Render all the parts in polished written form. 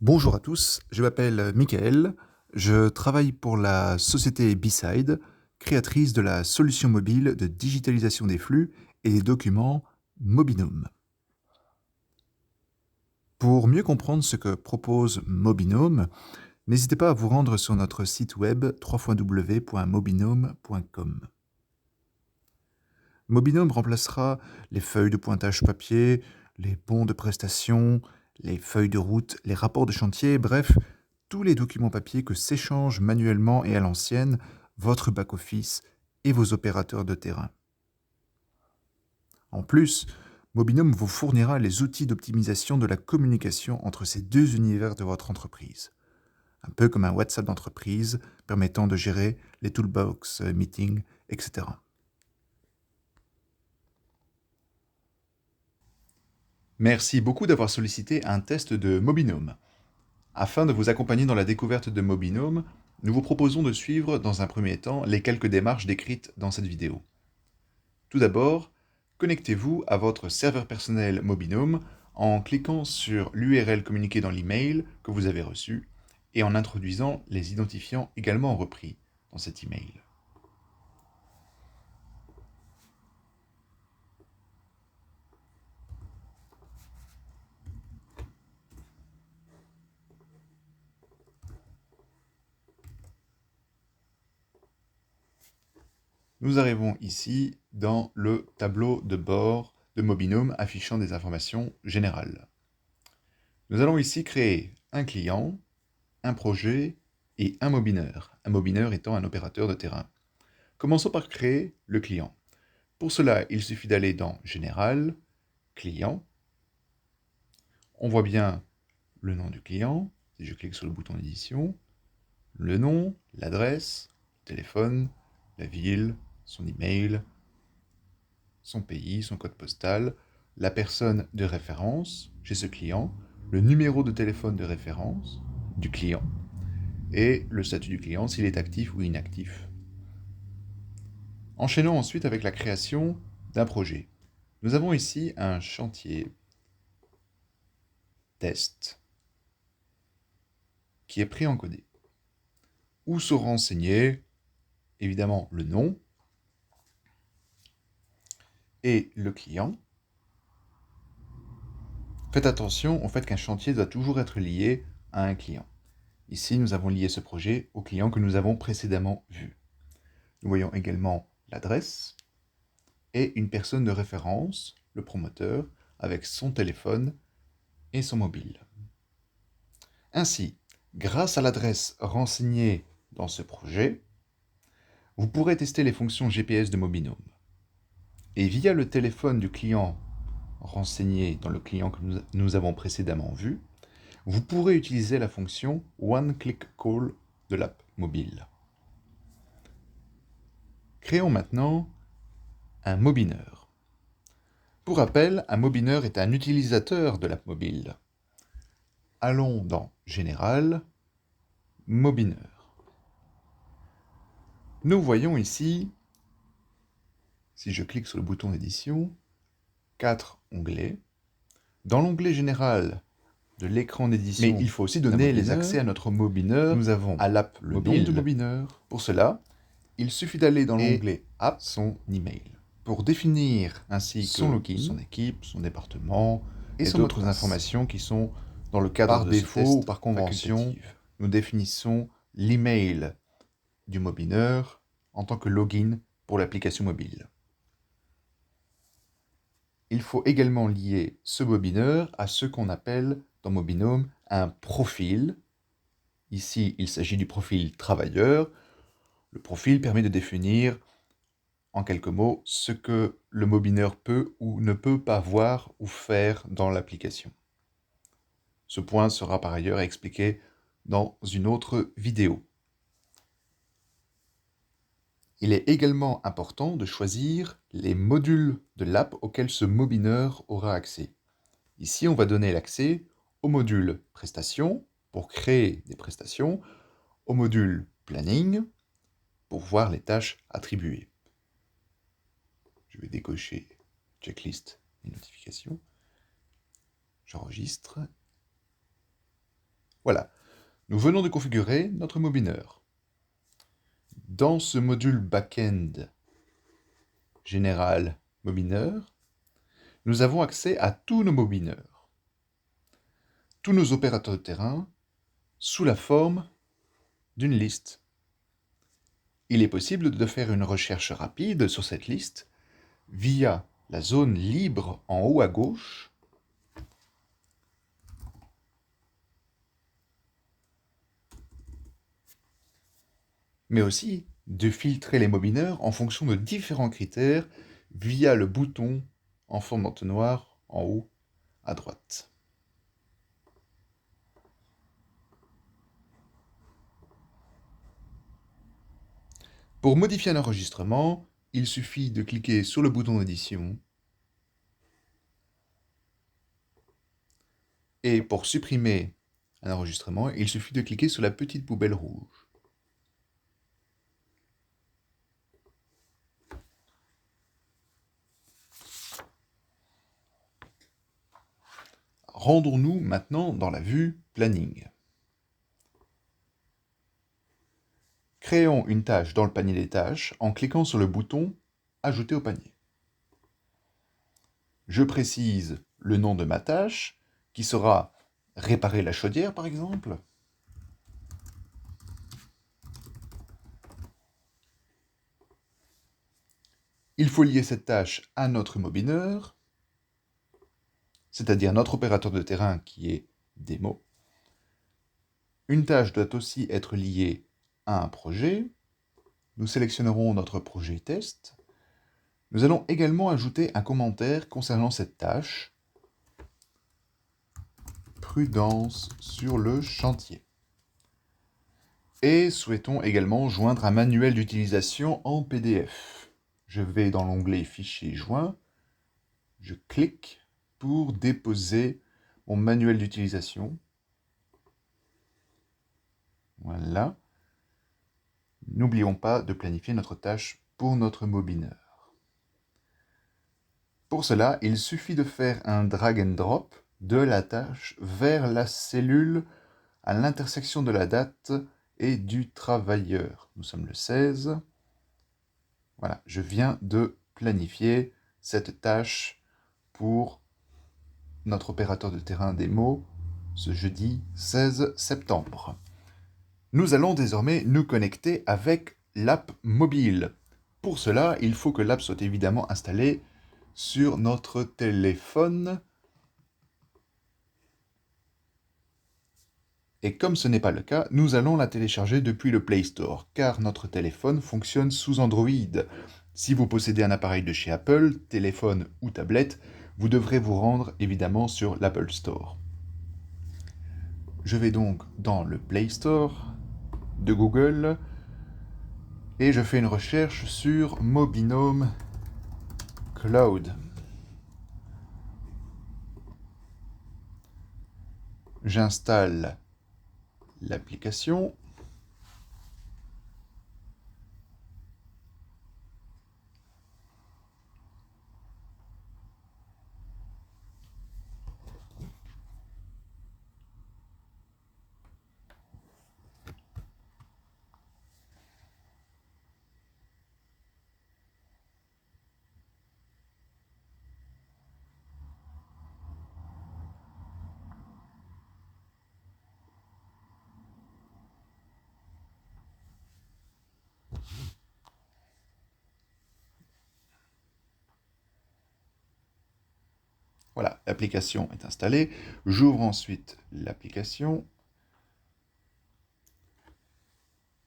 Bonjour à tous, je m'appelle Michael, je travaille pour la société B-Side, créatrice de la solution mobile de digitalisation des flux et des documents Mobinome. Pour mieux comprendre ce que propose Mobinome, n'hésitez pas à vous rendre sur notre site web www.mobinome.com. Mobinome remplacera les feuilles de pointage papier, les bons de prestation, les feuilles de route, les rapports de chantier, bref, tous les documents papier que s'échangent manuellement et à l'ancienne votre back-office et vos opérateurs de terrain. En plus, Mobinome vous fournira les outils d'optimisation de la communication entre ces deux univers de votre entreprise. Un peu comme un WhatsApp d'entreprise permettant de gérer les toolbox, meetings, etc. Merci beaucoup d'avoir sollicité un test de Mobinome. Afin de vous accompagner dans la découverte de Mobinome, nous vous proposons de suivre dans un premier temps les quelques démarches décrites dans cette vidéo. Tout d'abord, connectez-vous à votre serveur personnel Mobinome en cliquant sur l'URL communiquée dans l'email que vous avez reçu et en introduisant les identifiants également repris dans cet email. Nous arrivons ici dans le tableau de bord de Mobinome affichant des informations générales. Nous allons ici créer un client, un projet et un mobineur étant un opérateur de terrain. Commençons par créer le client. Pour cela, il suffit d'aller dans Général, Client. On voit bien le nom du client, si je clique sur le bouton édition, le nom, l'adresse, le téléphone, la ville, son email, son pays, son code postal, la personne de référence chez ce client, le numéro de téléphone de référence du client et le statut du client s'il est actif ou inactif. Enchaînons ensuite avec la création d'un projet. Nous avons ici un chantier test qui est préencodé. Où se renseigner, évidemment, le nom et le client. Faites attention au fait qu'un chantier doit toujours être lié à un client. Ici, nous avons lié ce projet au client que nous avons précédemment vu. Nous voyons également l'adresse et une personne de référence, le promoteur, avec son téléphone et son mobile. Ainsi, grâce à l'adresse renseignée dans ce projet, vous pourrez tester les fonctions GPS de Mobinome. Et via le téléphone du client renseigné dans le client que nous avons précédemment vu, vous pourrez utiliser la fonction One Click Call de l'app mobile. Créons maintenant un mobineur. Pour rappel, un mobineur est un utilisateur de l'app mobile. Allons dans Général, Mobineur. Nous voyons ici, si je clique sur le bouton d'édition, 4 onglets. Dans l'onglet Général de l'écran d'édition, mais il faut aussi donner les accès à notre mobineur. Nous avons à l'app le nom du mobineur. Pour cela, il suffit d'aller dans l'onglet App, son email. Pour définir ainsi son login, son équipe, son département et d'autres informations qui sont dans le cadre par de défaut ou par convention, nous définissons l'email du mobineur en tant que login pour l'application mobile. Il faut également lier ce mobineur à ce qu'on appelle dans Mobinome un profil. Ici, il s'agit du profil travailleur. Le profil permet de définir, en quelques mots, ce que le mobineur peut ou ne peut pas voir ou faire dans l'application. Ce point sera par ailleurs expliqué dans une autre vidéo. Il est également important de choisir les modules de l'app auxquels ce mobineur aura accès. Ici, on va donner l'accès au module prestations pour créer des prestations, au module planning pour voir les tâches attribuées. Je vais décocher checklist et notifications. J'enregistre. Voilà, nous venons de configurer notre mobineur. Dans ce module backend général mobineur, nous avons accès à tous nos mobineurs, tous nos opérateurs de terrain, sous la forme d'une liste. Il est possible de faire une recherche rapide sur cette liste via la zone libre en haut à gauche, mais aussi de filtrer les mobineurs en fonction de différents critères via le bouton en forme d'entonnoir en haut à droite. Pour modifier un enregistrement, il suffit de cliquer sur le bouton d'édition et pour supprimer un enregistrement, il suffit de cliquer sur la petite poubelle rouge. Rendons-nous maintenant dans la vue Planning. Créons une tâche dans le panier des tâches en cliquant sur le bouton « Ajouter au panier ». Je précise le nom de ma tâche, qui sera « Réparer la chaudière » par exemple. Il faut lier cette tâche à notre mobineur, c'est-à-dire notre opérateur de terrain qui est démo. Une tâche doit aussi être liée à un projet. Nous sélectionnerons notre projet test. Nous allons également ajouter un commentaire concernant cette tâche. Prudence sur le chantier. Et souhaitons également joindre un manuel d'utilisation en PDF. Je vais dans l'onglet Fichier joint. Je clique pour déposer mon manuel d'utilisation. Voilà. N'oublions pas de planifier notre tâche pour notre mobineur. Pour cela, il suffit de faire un drag and drop de la tâche vers la cellule à l'intersection de la date et du travailleur. Nous sommes le 16. Voilà, je viens de planifier cette tâche pour notre opérateur de terrain démo ce jeudi 16 septembre. Nous allons désormais nous connecter avec l'app mobile. Pour cela, il faut que l'app soit évidemment installée sur notre téléphone. Et comme ce n'est pas le cas, nous allons la télécharger depuis le Play Store, car notre téléphone fonctionne sous Android. Si vous possédez un appareil de chez Apple, téléphone ou tablette, vous devrez vous rendre évidemment sur l'Apple Store. Je vais donc dans le Play Store de Google et je fais une recherche sur Mobinome Cloud. J'installe l'application. Voilà, l'application est installée. J'ouvre ensuite l'application.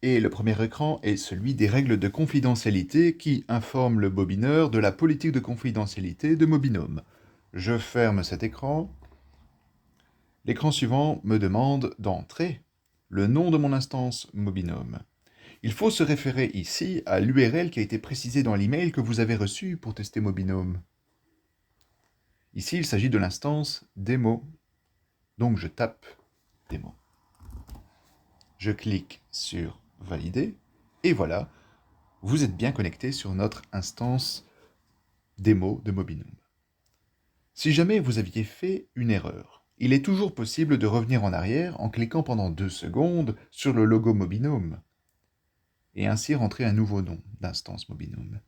Et le premier écran est celui des règles de confidentialité qui informent le bobineur de la politique de confidentialité de Mobinome. Je ferme cet écran. L'écran suivant me demande d'entrer le nom de mon instance Mobinome. Il faut se référer ici à l'URL qui a été précisée dans l'email que vous avez reçu pour tester Mobinome. Ici, il s'agit de l'instance démo. Donc je tape démo. Je clique sur valider et voilà, vous êtes bien connecté sur notre instance démo de Mobinome. Si jamais vous aviez fait une erreur, il est toujours possible de revenir en arrière en cliquant pendant 2 secondes sur le logo Mobinome et ainsi rentrer un nouveau nom d'instance Mobinome.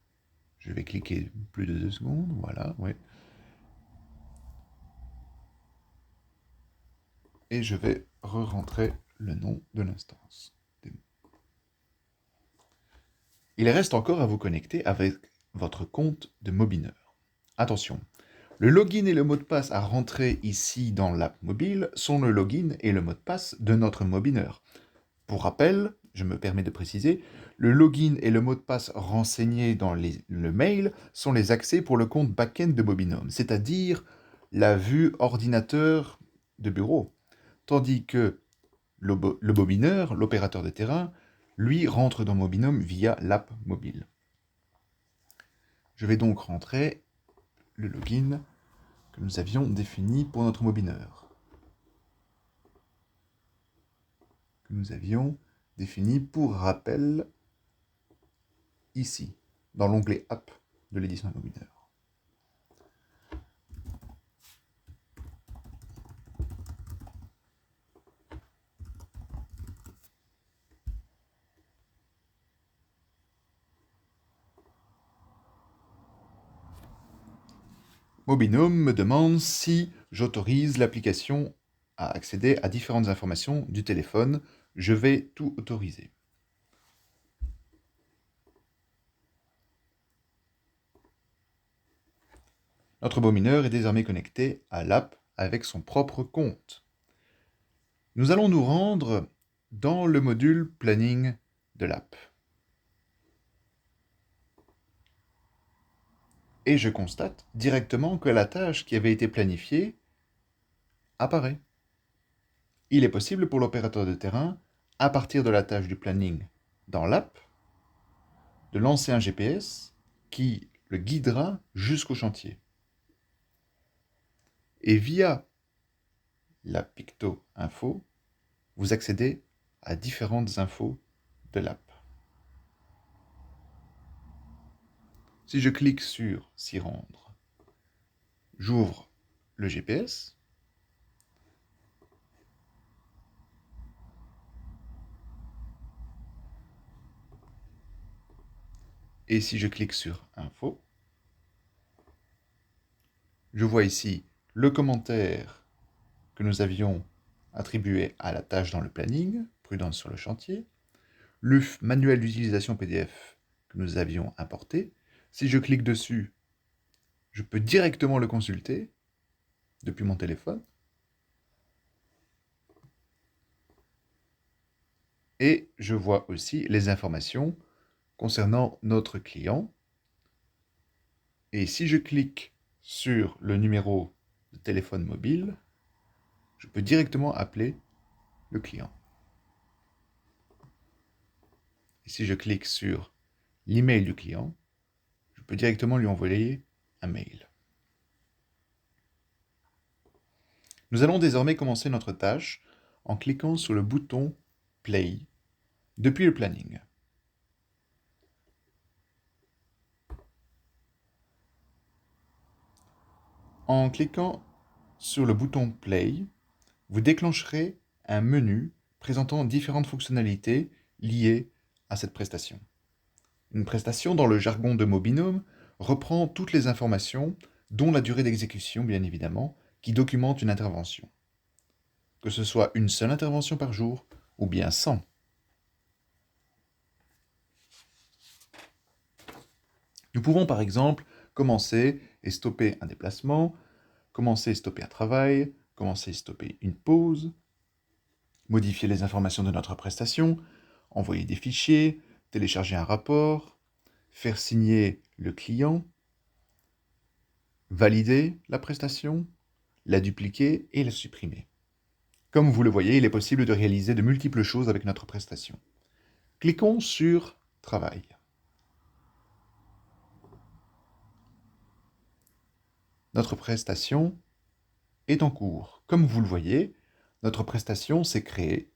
Je vais cliquer plus de 2 secondes, voilà, oui. Et je vais re-rentrer le nom de l'instance. Il reste encore à vous connecter avec votre compte de Mobineur. Attention, le login et le mot de passe à rentrer ici dans l'app mobile sont le login et le mot de passe de notre Mobineur. Pour rappel, je me permets de préciser, le login et le mot de passe renseignés dans le mail sont les accès pour le compte back-end de Mobinome, c'est-à-dire la vue ordinateur de bureau, tandis que le Mobineur, l'opérateur de terrain, lui rentre dans Mobinome via l'app mobile. Je vais donc rentrer le login que nous avions défini pour notre Mobineur. Que nous avions défini pour rappel ici, dans l'onglet App de l'édition Mobineur. Mobinome me demande si j'autorise l'application à accéder à différentes informations du téléphone. Je vais tout autoriser. Notre Mobineur est désormais connecté à l'app avec son propre compte. Nous allons nous rendre dans le module Planning de l'app. Et je constate directement que la tâche qui avait été planifiée apparaît. Il est possible pour l'opérateur de terrain, à partir de la tâche du planning dans l'app, de lancer un GPS qui le guidera jusqu'au chantier. Et via la Picto Info, vous accédez à différentes infos de l'app. Si je clique sur S'y rendre, j'ouvre le GPS. Et si je clique sur Info, je vois ici le commentaire que nous avions attribué à la tâche dans le planning, Prudence sur le chantier, le manuel d'utilisation PDF que nous avions importé. Si je clique dessus, je peux directement le consulter depuis mon téléphone. Et je vois aussi les informations concernant notre client. Et si je clique sur le numéro de téléphone mobile, je peux directement appeler le client. Et si je clique sur l'email du client, je peux directement lui envoyer un mail. Nous allons désormais commencer notre tâche en cliquant sur le bouton Play depuis le planning. En cliquant sur le bouton Play, vous déclencherez un menu présentant différentes fonctionnalités liées à cette prestation. Une prestation, dans le jargon de Mobinome, reprend toutes les informations, dont la durée d'exécution bien évidemment, qui documentent une intervention. Que ce soit une seule intervention par jour ou bien 100. Nous pouvons par exemple commencer et stopper un déplacement, commencer et stopper un travail, commencer et stopper une pause, modifier les informations de notre prestation, envoyer des fichiers, télécharger un rapport, faire signer le client, valider la prestation, la dupliquer et la supprimer. Comme vous le voyez, il est possible de réaliser de multiples choses avec notre prestation. Cliquons sur Travail. Notre prestation est en cours. Comme vous le voyez, notre prestation s'est créée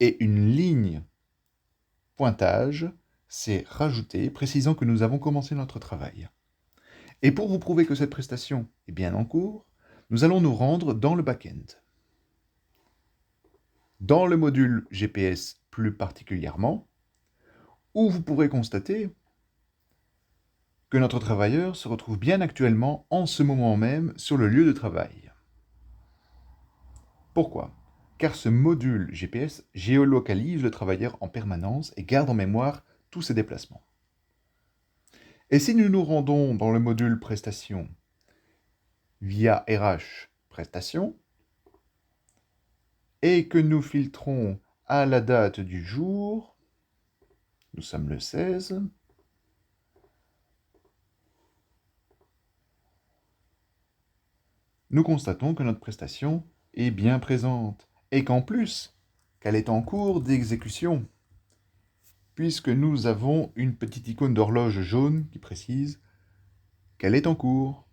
et une ligne pointage s'est rajoutée précisant que nous avons commencé notre travail. Et pour vous prouver que cette prestation est bien en cours, nous allons nous rendre dans le back-end. Dans le module GPS plus particulièrement, où vous pourrez constater que notre travailleur se retrouve bien actuellement en ce moment même sur le lieu de travail. Pourquoi ? Car ce module GPS géolocalise le travailleur en permanence et garde en mémoire tous ses déplacements. Et si nous nous rendons dans le module Prestations via RH Prestations et que nous filtrons à la date du jour, nous sommes le 16, nous constatons que notre prestation est bien présente et qu'en plus, qu'elle est en cours d'exécution, puisque nous avons une petite icône d'horloge jaune qui précise qu'elle est en cours.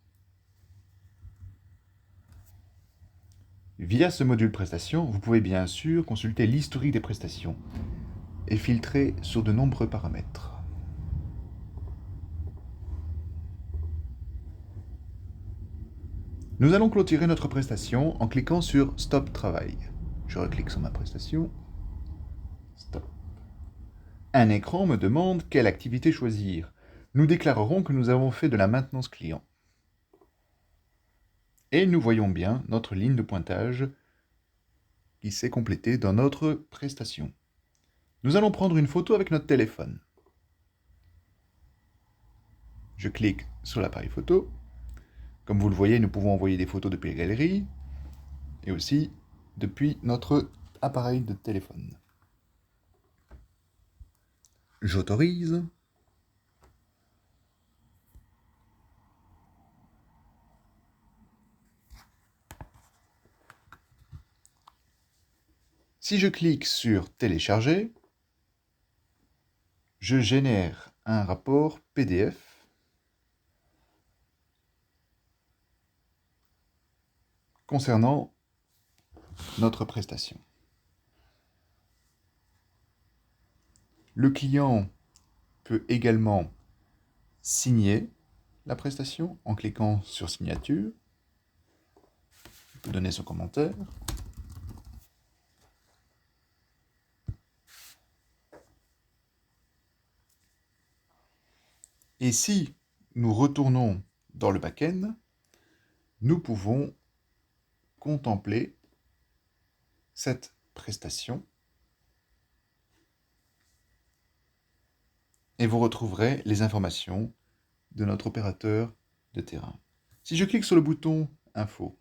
Via ce module prestations, vous pouvez bien sûr consulter l'historique des prestations et filtrer sur de nombreux paramètres. Nous allons clôturer notre prestation en cliquant sur Stop Travail. Je reclique sur ma prestation. Stop. Un écran me demande quelle activité choisir. Nous déclarerons que nous avons fait de la maintenance client. Et nous voyons bien notre ligne de pointage qui s'est complétée dans notre prestation. Nous allons prendre une photo avec notre téléphone. Je clique sur l'appareil photo. Comme vous le voyez, nous pouvons envoyer des photos depuis la galerie et aussi depuis notre appareil de téléphone. J'autorise. Si je clique sur télécharger, je génère un rapport PDF concernant notre prestation. Le client peut également signer la prestation en cliquant sur signature. Il peut donner son commentaire. Et si nous retournons dans le back-end, nous pouvons contempler cette prestation et vous retrouverez les informations de notre opérateur de terrain. Si je clique sur le bouton Info,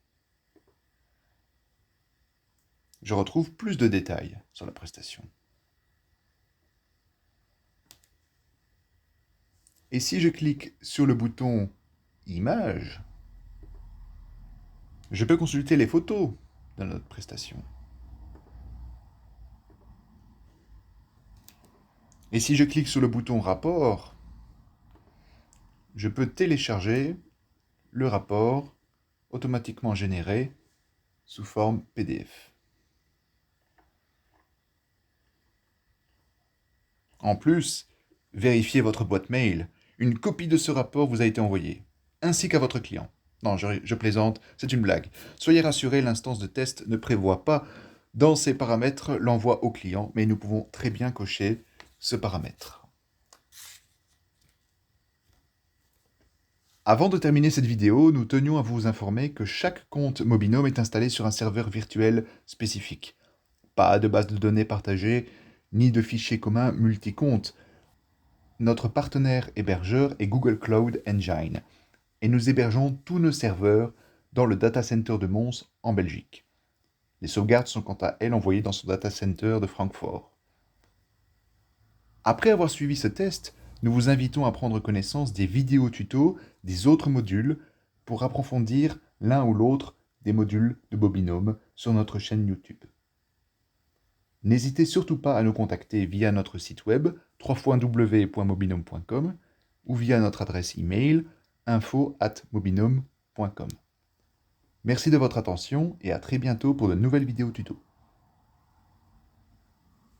je retrouve plus de détails sur la prestation. Et si je clique sur le bouton Images, je peux consulter les photos de notre prestation. Et si je clique sur le bouton Rapport, je peux télécharger le rapport automatiquement généré sous forme PDF. En plus, vérifiez votre boîte mail. Une copie de ce rapport vous a été envoyée, ainsi qu'à votre client. Non, je plaisante, c'est une blague. Soyez rassurés, l'instance de test ne prévoit pas dans ses paramètres l'envoi au client, mais nous pouvons très bien cocher ce paramètre. Avant de terminer cette vidéo, nous tenions à vous informer que chaque compte Mobinome est installé sur un serveur virtuel spécifique. Pas de base de données partagée, ni de fichiers communs multi-comptes. Notre partenaire hébergeur est Google Cloud Engine, et nous hébergeons tous nos serveurs dans le data center de Mons en Belgique. Les sauvegardes sont quant à elles envoyées dans son data center de Francfort. Après avoir suivi ce test, nous vous invitons à prendre connaissance des vidéos tutos des autres modules pour approfondir l'un ou l'autre des modules de Mobinome sur notre chaîne YouTube. N'hésitez surtout pas à nous contacter via notre site web www.mobinome.com ou via notre adresse email info@mobinome.com. Merci de votre attention et à très bientôt pour de nouvelles vidéos tutos.